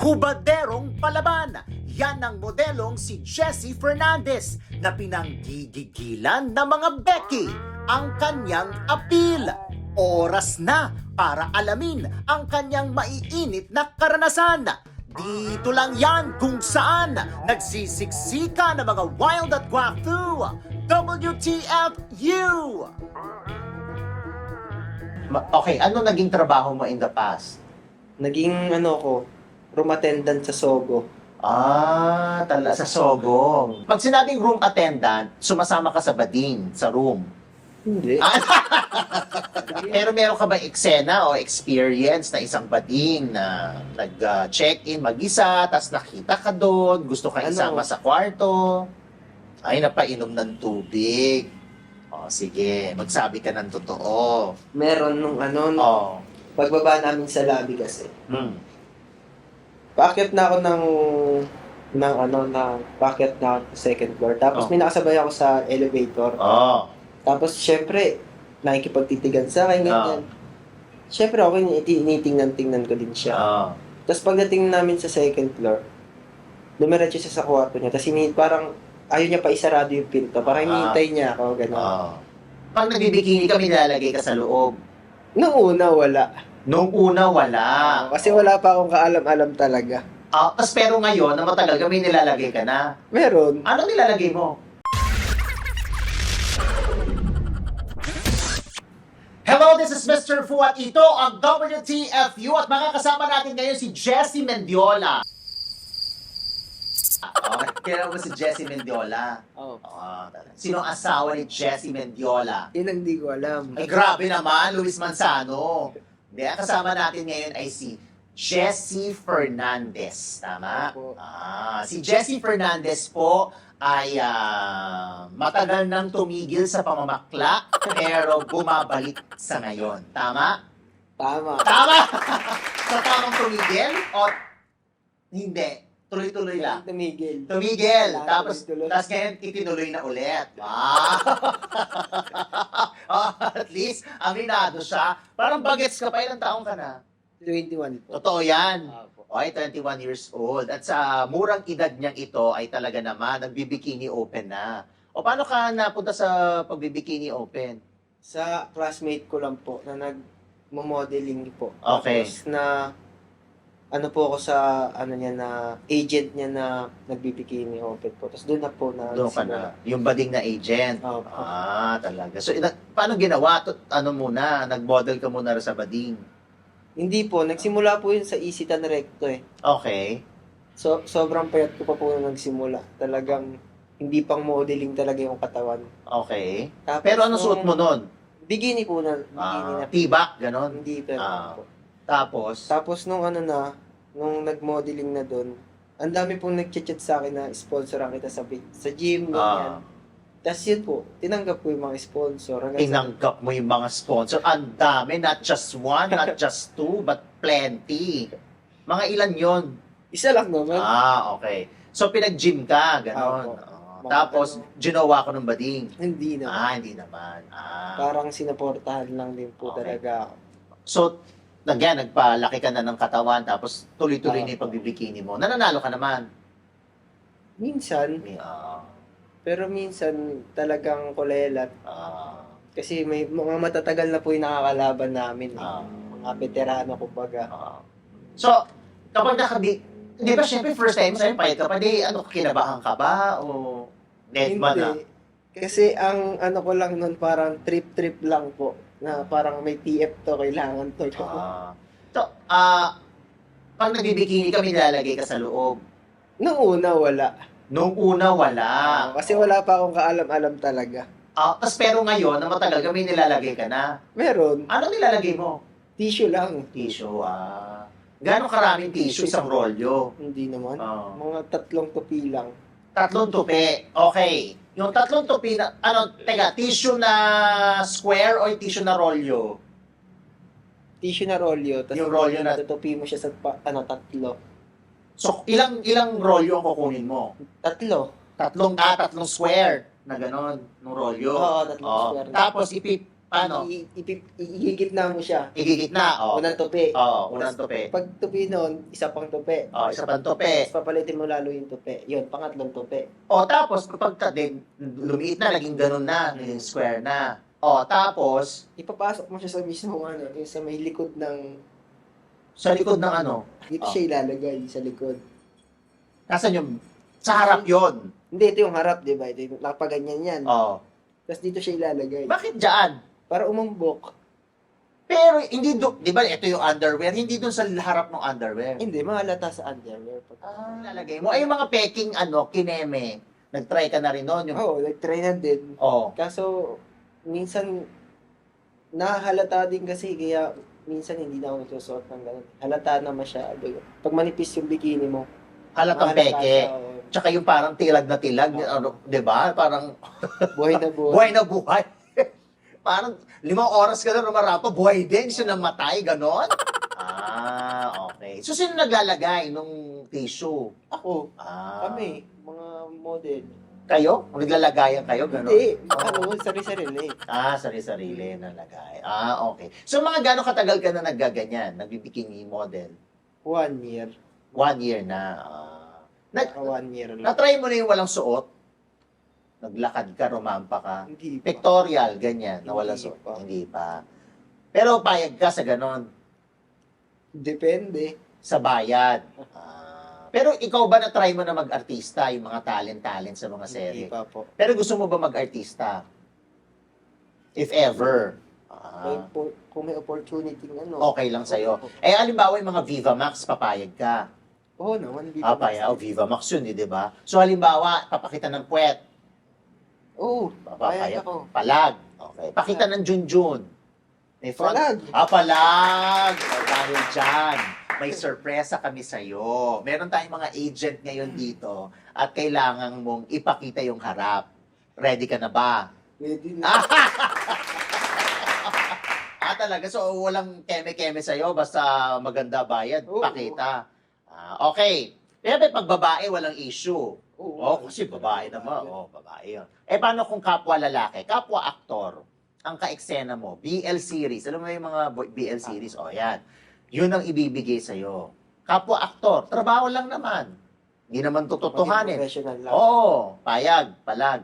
Kubaderong palaban. Yan ang modelong si Jessie Fernandez na pinanggigigilan ng mga Becky ang kanyang appeal. Oras na para alamin ang kanyang maiinit na karanasan. Dito lang yan kung saan nagsisiksika ng mga wild at guwapo. WTFU! Okay, ano naging trabaho mo in the past? Naging room attendant sa Sogo. Sa Sogo. Pag sinabing room attendant, sumasama ka sa bading, sa room. Hindi. Pero meron ka ba eksena o experience na isang bading na nag-check-in mag-isa, tapos nakita ka doon, gusto ka isama sa kwarto, ay napainom ng tubig. O sige, magsabi ka ng totoo. Meron nung pagbaba namin sa lobby kasi. Paakyat na ako paakyat na ako sa second floor. Tapos may nakasabay ako sa elevator. Tapos syempre, nakikipagtitigan sa akin, ganyan. Syempre ako, tinitingnan ko din siya. Tapos pagdating namin sa second floor, dumiretso siya sa kwarto niya. Tapos parang ayaw niya pa isarado yung pinto. Parang hinihintay niya ako, gano'n. Pag nagbibikini ka, nilalagay ka sa loob. Nung una, wala. Nung una, wala. Kasi wala pa akong kaalam-alam talaga. Tapos pero ngayon, na matagal ka, may nilalagay ka na. Meron. Ano nilalagay mo? Hello, this is Mr. Fu at ito ang WTFU at makakasama natin ngayon si Jessie Mendiola. Kailan mo si Jessie Mendiola? Sino ang asawa ni Jessie Mendiola? Yun ang di ko alam. Ay, grabe naman, Luis Manzano. Hindi, ang kasama natin ngayon ay si Jessie Fernandez. Tama? Si Jessie Fernandez po ay matagal nang tumigil sa pamamakla pero bumabalik sa ngayon. Tama? Tama. Tama! Sa tamang tumigil o hindi? Tuloy-tuloy lang. Tumigil. Tumigil. Tapos Tuloy-tuloy. ngayon itinuloy na ulit. At least, aminado siya. Parang bagets ka pa, ilang taong ka na? 21 po. Totoo yan. Opo. Okay, 21 years old. At sa murang edad niyang ito ay talaga naman nagbibikini open na. O paano ka napunta sa pagbibikini open? Sa classmate ko lang po na nag-modeling po. Okay. Tapos po ako sa agent niya na nagbibikini open po. Tapos doon na po na Doon ka na. Yung bading na agent. Opo. Talaga. So, paano ginawa? Nag-model ka muna sa bading? Hindi po, nagsimula po yun sa Isitan Recto eh. Okay. So, sobrang payat ko pa po nung nagsimula. Talagang hindi pang modeling talaga yung katawan. Okay. Tapos, Pero ano suot mo nun? Bikini po na. Bikini na. T-back, ganon? Hindi pero po. Tapos Nung nag-modeling na doon, ang dami pong nag-chat sa akin na sponsoran kita sa gym, ganyan. Tapos yun po, tinanggap ko yung mga sponsor. Tinanggap mo yung mga sponsor. Ang dami, not just one, not just two, but plenty. Mga ilan yon? Isa lang naman. Okay. So, pinag-gym ka, ganon. Tapos, ginawa ko ng bading. Hindi naman. Hindi naman. Parang sinaportahan lang din po talaga ako. So, nagpalaki ka na ng katawan, tapos tuloy-tuloy na yung pagbibikini mo. Nananalo ka naman. Minsan, pero minsan talagang kulelat. Kasi may mga matatagal na po yung nakakalaban namin. Mga veterano, kumbaga. So, kapag di ba syempre first time sa'yo, payat ka pa, kinabahan ka ba? O dead man na? Hindi. Kasi ang ko lang nun, parang trip-trip lang po. Na parang may TF to, kailangan to. Pag nagbibikini ka, nilalagay ka sa loob. Nung una, wala. Nung una, wala. Kasi wala pa akong kaalam-alam talaga. Pero ngayon, na matagal ka, may nilalagay ka na. Meron. Ano nilalagay mo? Tissue lang. Tissue, Gano'ng karaming tissue isang rolyo? Hindi naman. Mga 3 tupi lang. 3 tupi. Okay. Yung 3 tupi na, tissue na square o yung tissue na rolyo? Tissue na rolyo. Tapos Yung rolyo na- tutupi mo siya sa 3. So, ilang rolyo ang kukunin mo? 3. Tatlong square na gano'n, ng rolyo. Oo, 3 square. Tapos, Paano? Igigitna mo siya. Igigitna, oh. Unang tupi. Oo, unang tupi. Pag tupi nun, isa pang tupi. Oh, isa pang tupi. Tapos papalitin mo lalo yung tupi. Yun, pangatlong tupi. O, tapos kapag lumiit na, naging ganun na, naging square na. O, tapos, Ipapasok mo siya sa mismo yung sa may likod ng... sa likod ng ano? Dito Oh. siya ilalagay, sa likod. Nasaan yung, sa harap yon. Hindi, ito yung harap, di ba? Ito yung nakapaganyan yan. O. Tapos dito siya ilalagay. Bakit dyan? Para umambok. Pero, hindi doon, di ba, ito yung underwear, hindi doon sa harap ng underwear. Hindi, mahalata sa underwear. Lalagay mo. Ay, yung mga peking, kineme, nag-try ka na rin noon. Yung, Oo, nag-try na din. oh. Kaso, minsan, nahalata din kasi, kaya minsan hindi na ako nagsusuot ng ganun. Halata na masyado. Pag manipis yung bikini mo, Halatang mahalata peke. siya, oo. Tsaka yung parang tilag na tilag, ano, di ba? Parang, Buhay na buhay. buhay na buhay. Parang 5 oras ka na rumarapo, buhay din siya namatay, ganon? Okay. So, sino naglalagay nung tissue? Ako, Ah. kami, mga model. Kayo? Naglalagayan kayo, ganon? Hindi, ano, sarili-sarili. Sarili-sarili nalagay. Okay. So, mga gano'ng katagal ka na naggaganyan, nagbibikini model? 1 year. 1 year na. Naka 1 year lang. Na-try mo na yung walang suot? Naglakad ka, rumampa ka? Hindi pa. Pictorial, ganyan, na walang Hindi suot? pa. Hindi pa. Pero payag ka sa ganon, Depende. sa bayad. Pero ikaw ba na-try mo na mag-artista, yung mga talent sa mga Hindi serye? pa po. Pero gusto mo ba mag-artista? If ever. Kung may opportunity, ano. Okay lang sa'yo. Eh, halimbawa yung mga Viva Max, papayag ka. Oo naman. Hindi Viva Max yun, di ba? So, halimbawa, papakita ng puwet. Oo, Papayag papayag ako. Palag. Okay. Pakita ng Junjun. May front. Palag. Palag! Dahil dyan, may sorpresa kami sa'yo. Meron tayong mga agent ngayon dito at kailangan mong ipakita yung harap. Ready ka na ba? Pwede na. Talaga. So, walang keme-keme sa'yo, basta maganda bayad, Oo. pakita. Okay. Pero pag babae, walang issue. Oo. Kasi babae naman. Babae yun. Eh, paano kung kapwa lalaki? Kapwa aktor, ang ka-eksena mo, BL series. Alam mo yung mga BL series? Yan. Yun ang ibibigay sa'yo. Kapwa aktor, trabaho lang naman. Hindi naman tututuhanin. Professional lang. Oo, payag, palag.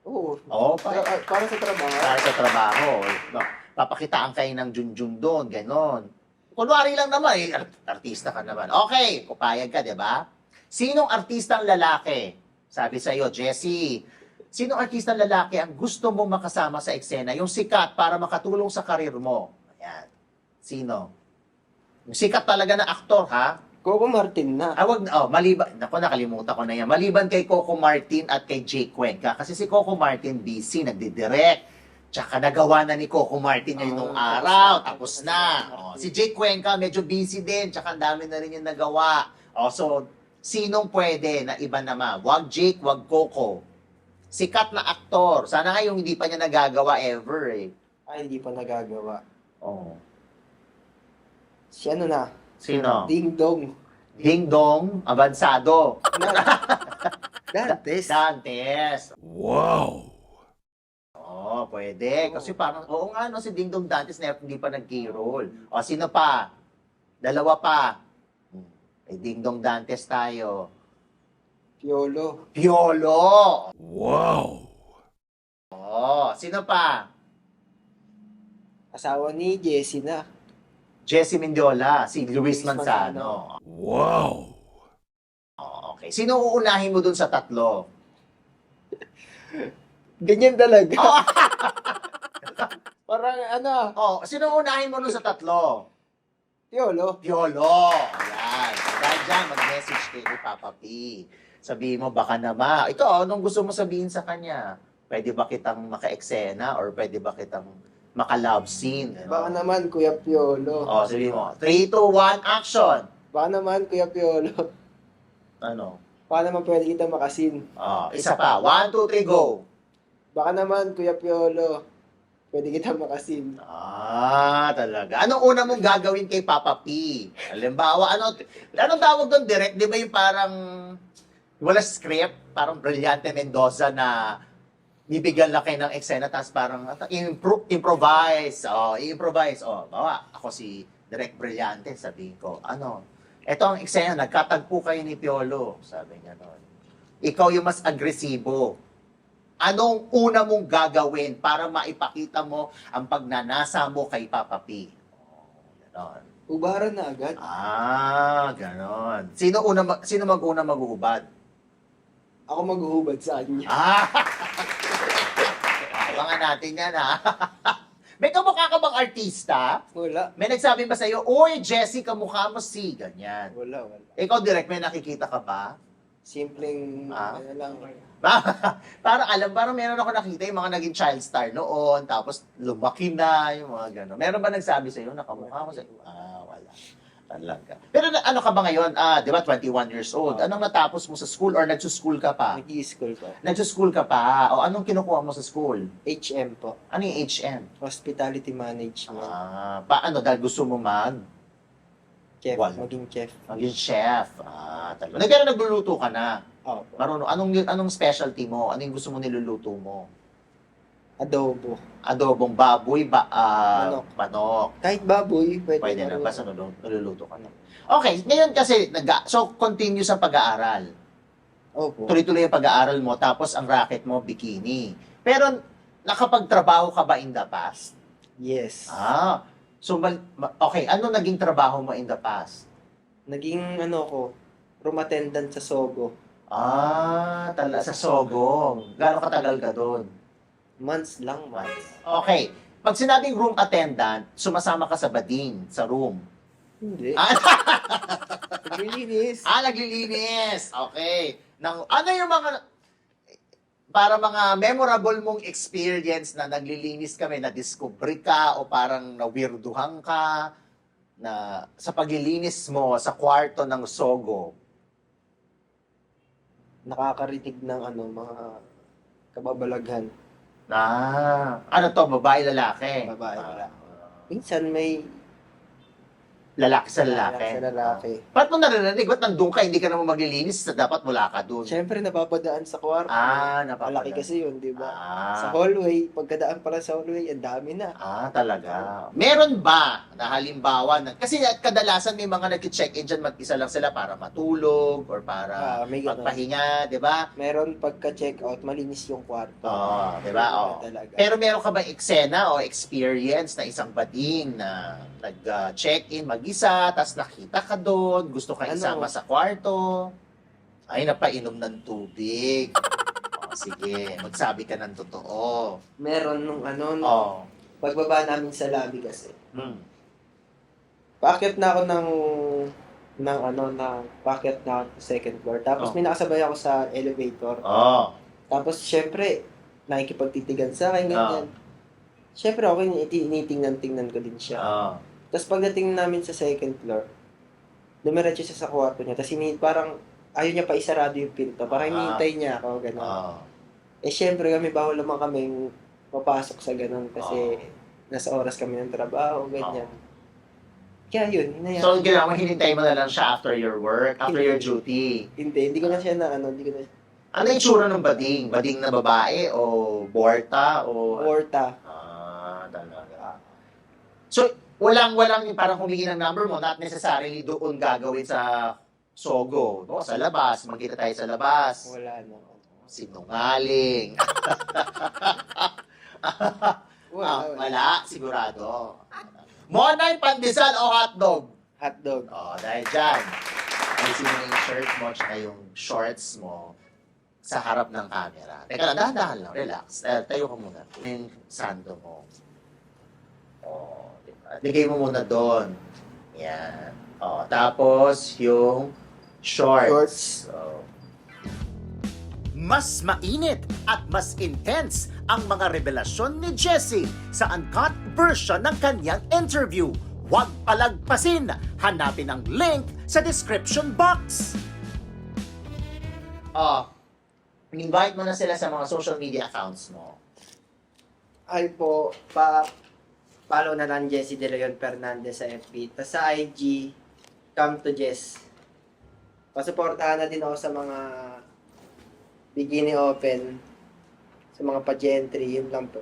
Oo. Payag. Para sa trabaho. Para sa trabaho. Papakitaan kayo ng junjun doon, ganon. Kunwari lang naman, artista ka naman. Okay, pupayag ka, di ba? Sinong artistang lalaki? Sabi sa'yo, Jessie, sinong artistang lalaki ang gusto mong makasama sa eksena? Yung sikat para makatulong sa karir mo. Ayan. Sino? Yung sikat talaga na aktor, ha? Coco Martin na. Maliban, nakalimutan ko na yan. Maliban kay Coco Martin at kay Jake Cuenca. Kasi si Coco Martin busy, nagdidirect. Tsaka nagawa na ni Coco Martin ngayon nung araw. Tapos na. Si Jake Cuenca, medyo busy din. Tsaka ang dami na rin yung nagawa. So, sinong pwede na iba naman? Wag Jake, wag Coco. Sikat na aktor. Sana nga yung hindi pa niya nagagawa ever eh. Ay, hindi pa nagagawa. Si ano na? Sino? Ding Dong. Ding Dong, Avansado. Dantes. Dantes. Wow! Pwede. Kasi parang, nga, no, si Ding Dong Dantes na hindi pa nag-key role. Sino pa? Dalawa pa. May Ding Dong Dantes tayo. Piolo. Piolo! Wow! Sino pa? Asawa ni Jessie na. Jessie Mendiola, si Luis Manzano. Wow! Okay. Sino uunahin mo dun sa tatlo? Ganyan talaga. Parang ano, Sino uunahin mo dun sa tatlo? Piolo. Piolo. Ayan. Dahil dyan, mag-message kay Papa P. Sabihin mo, baka naman. Ito, anong gusto mo sabihin sa kanya? Pwede ba kitang maka-eksena or pwede ba kitang maka-love scene? Baka naman, Kuya Piolo. Sabihin mo, 3, 2, 1, action! Baka naman, Kuya Piolo. Ano? Baka naman pwede kita makasin. Isa pa. 1, 2, 3, go! Baka naman, Kuya Piolo. Pwede kita makasin. Talaga. Anong una mong gagawin kay Papa P? Halimbawa, anong tawag doon? Direct, di ba yung parang wala script? Parang Brillante Mendoza na bibigyan lang kayo ng eksena, tapos parang improvise. I-improvise. Bawa, ako si Direk Brillante, sabihin ko, eto ang eksena, nagkatagpo kayo ni Piolo. Sabi niya noon. Ikaw yung mas agresibo. Anong una mong gagawin para maipakita mo ang pagnanasa mo kay Papa P? Ganon. Ubaran na agad. Ganon. Sino mag-una maghuhubad? Ako maghuhubad sa kanya. Abangan natin yan, ha? May kamukha ka bang artista? Wala. May nagsabi ba sa'yo, Uy, Jessie, kamukha mo si, ganyan. Wala. Ikaw, direct, may nakikita ka ba? Simpleng, lang. Parang meron ako nakita yung mga naging child star noon, tapos lumaki na, yung mga gano'n. Meron ba nagsabi sa'yo na kamukha mo sa'yo? Wala. Talaga. Pero ano ka ba ngayon? Di ba, 21 years old. Anong natapos mo sa school or nagsuschool ka pa? Nag-i-school pa. Nagsuschool ka pa. O anong kinukuha mo sa school? HM po. Ano yung HM? Hospitality Management. Paano? Dahil gusto mo Chef. Wala. Maging chef. maging chef. Talaga. Pero nagluluto ka na. Opo. Marunong. Anong specialty mo? Ano yung gusto mo niluluto mo? Adobo. Adobong baboy, manok. Kahit baboy, Pwede marunong. na. Basta niluluto ka na. Okay, ngayon kasi, so continue sa pag-aaral. Opo. Tuloy-tuloy yung pag-aaral mo, tapos ang racket mo, bikini. Pero, nakapagtrabaho ka ba in the past? Yes. So, okay, ano naging trabaho mo in the past? Naging room attendant sa Sogo. Sa Sogo. Gano'ng katagal ka doon? Months lang. Okay. Pag sinabing room attendant, sumasama ka sa bading, sa room. Hindi. Naglilinis. Naglilinis. Okay. Ano yung para mga memorable mong experience na naglilinis kami, na-discover ka o parang nawirduhan ka na sa paglilinis mo sa kwarto ng Sogo? Nakakarinig ng mga kababalaghan. Ano to? Babae, lalaki? Babae, Minsan may Lalaki sa lalaki. Ba't mo narinig? Ba't nandun ka? Hindi ka naman maglilinis. Dapat mula ka dun. Siyempre, napapadaan sa kwarto. Napapadaan. Malaki kasi yun, di ba? Sa hallway, pagkadaan pala sa hallway, ang dami na. Talaga. Meron ba na halimbawa, kasi kadalasan may mga nag-check-in dyan, mag-isa lang sila para matulog or para magpahinga, di ba? Meron pagka-check out, malinis yung kwarto. Di ba? Pero meron ka ba eksena o experience na isang bading na nag-check-in, mag-isa, tapos nakita ka doon, gusto ka isama sa kwarto, napainom ng tubig. Sige, magsabi ka ng totoo. Meron nung pagbaba namin sa lobby kasi. Paakyat na ako paakyat na ako sa second floor. Tapos may nakasabay ako sa elevator. Tapos syempre, nakikipagtitigan sa akin, ganyan. Syempre ako tinitingnan ko din siya. Tapos pagdating namin sa second floor, dumiretso siya sa kwarto niya. Tapos parang ayaw niya pa isarado yung pinto. Parang hinihintay niya ako, gano'n. Syempre kami, bawal naman kami papasok sa gano'n kasi nasa oras kami ng trabaho, ganyan. Kaya yun, hinayaan. So, ginawa mo, hinintay mo na lang siya after your work, after your duty? Hindi ko na siya hindi ko na. Ano yung tsura ng bading? Bading na babae o borta? Borta. Talaga. So, walang parang humingi ng number mo, not necessarily doon gagawin sa Sogo. No? Sa labas, magkita tayo sa labas. Wala. Sinungaling. Wala, sigurado. Monay, pandesal o hotdog? Hotdog. Dahil dyan, ayusin mo yung shirt mo tsaka yung shorts mo sa harap ng camera. Teka lang, dahan-dahan lang, relax. Tayo ka muna. Yung sando mo. Ligay mo muna doon. Yan. Tapos, yung shorts. Mas mainit at mas intense ang mga revelasyon ni Jessie sa uncut version ng kanyang interview. Huwag palagpasin. Hanapin ang link sa description box. Invite mo na sila sa mga social media accounts mo. Ay po, follow na lang Jessie De Leon Fernandez sa FB. Tapos sa IG, come to Jess. Pasuportahan na din ako sa mga bikini open sa mga pageantry, yun lang po.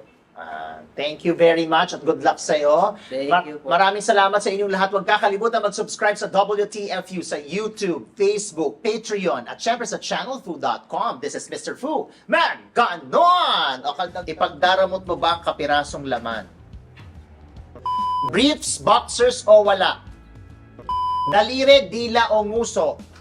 Thank you very much at good luck sa'yo. Thank you po. Maraming salamat sa inyong lahat. Huwag kakalimutan mag-subscribe sa WTFU sa YouTube, Facebook, Patreon, at syempre sa channelfu.com. This is Mr. Fu. Man, ganon! O ipagdaramot mo ba ang kapirasong laman? Briefs, boxers o wala? Daliri, dila o nguso?